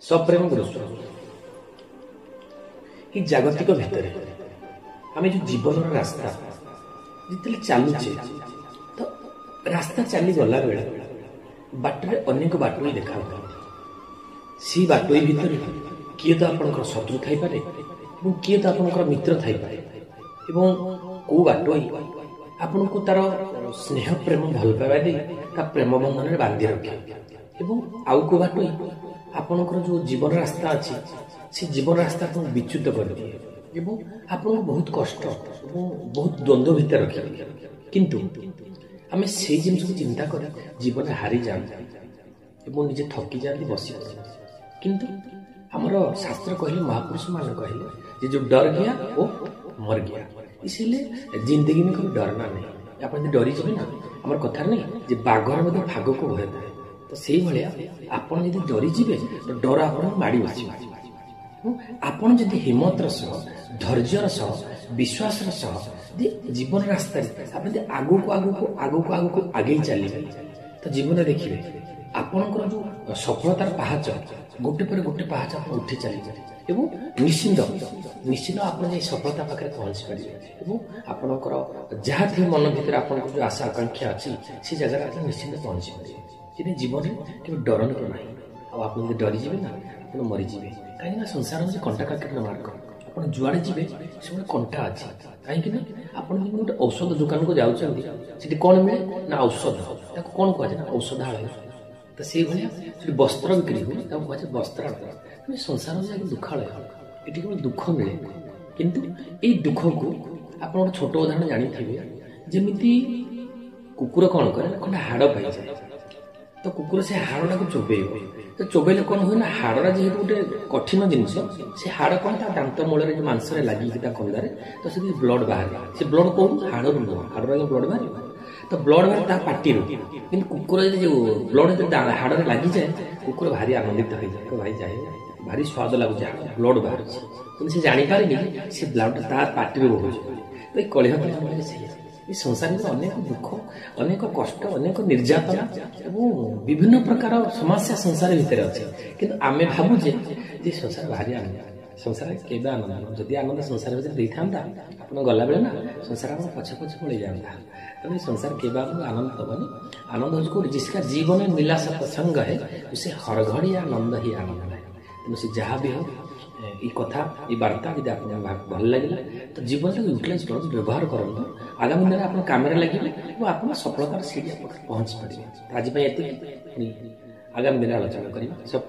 सप्रेम गुरुस्व ये जागतिक भितर आम जो जीवन रास्ता जिते चलुचे तो रास्ता चली गला बेले बाटरे अनेक बाटोई देखा सी बाटोई भितर किए तो आपंकर शत्रु थी पारे किए तो आपंकर मित्र थी पारे कौ बाटोई आपण को तार स्नेह प्रेम भल पाइबा दे प्रेम बंधन में बांधि रखे आउ को बाटोई आपणकर जो जीवन रास्ता अच्छी से जीवन रास्ता आपको विच्युत कर दिए आपको बहुत कष्ट बहुत द्वंद्व भितर रखे किंतु आम से जिन चिंता कर जीवन हारी जाते निजे थकी जाती बस किंतु आमर शास्त्र कहले महापुरुष मान कहले जो डर गया वो मर गया इसलिए जिंदगी में कभी डरना नहीं आप डरी जाए ना आम कथार नहीं बाघर भाग को भय थाए तो से भाया आपड़ जब डरी जाए तो डर आपन माड़ी बस आपड़ जब हिम्मतर सह धैर्यर सह विश्वासर सह जीवन रास्ता आगू को आगू को आगू को आगू को आगे चलिए तो जीवन देखिए आपणकर जो सफलतार पहाच गोटे पर गोटे पहाच आप उठी चलिए निश्चिंत निश्चिंत आप सफलता पाखे पहुंची पारे आपणकर जहाँ थे मन भर आप जो आशा आकांक्षा अच्छी से जगह आप निश्चिंत पहुंची पारे जीवन में डरंतु ना आप डरीजे ना आप मरीजे कहीं संसार हूँ कंटा काकेट मार्ग आप जुआड़े जी सब कंटा अच्छी कहीं आप गोटे औषध दुकान को जाऊँगी कौन मिले ना औषध कौन कहुए ना औषधालय तो से भाया वस्त्र बिक्री हुए कहुए वस्त्रालय संसार हूँ दुखालय ये केवल दुख मिले किंतु ये दुख को आप गोटे छोट उदाहरण जानी जमी कुकुर कौन करे खंडा हाड़ पाई जाए तो कुकुर से हाड़ा को चोबेब तो चोबेले कौन हुए ना हाड़ा जेहेतु गोटे कठिन जिनस से हाड़ कौन दांत मूल मांस लगी कंदारे तो से ब्लड बाहर से ब्लड कौन हाड़ हाड़ ब्लड बाहर तो ब्लड बाहर पार्टी कि कुकुर जो ब्लड हाड़ लगी जाए कुकुर भारी आनंदित हो जाए भाई जाए भारी स्वाद लगुच ब्लड बाहर कि से जापारे से ब्लड पार्टी बहुत तो ये कलिह से संसार में अनेक दुख अनेक कष्ट अनेक निर्यातना विभिन्न प्रकार समस्या संसार भितर अच्छे किंतु आमे भावुचे जे संसार भारी आनंद संसार केबे आनंद जदि आनंद संसार भितर देई थांता आपण गला बेले ना संसार आपण पछे पछे पड़े जाता तब संसार केबे आपको आनंद दबनी आनंद हो जिसका जीवन में मिला सा प्रसंग है उसे हर घड़ी आनंद ही आनंद है तेणु से जहाँ भी हो ये कथा ये वार्ता यदि आप भल लगे तो जीवन को यूटिलाइज कर व्यवहार करूँ आगामी दिन आप कम लगे आप सफलतार सीढ़ी पहुँची पारे आज आगामी दिन आलोचना करें सब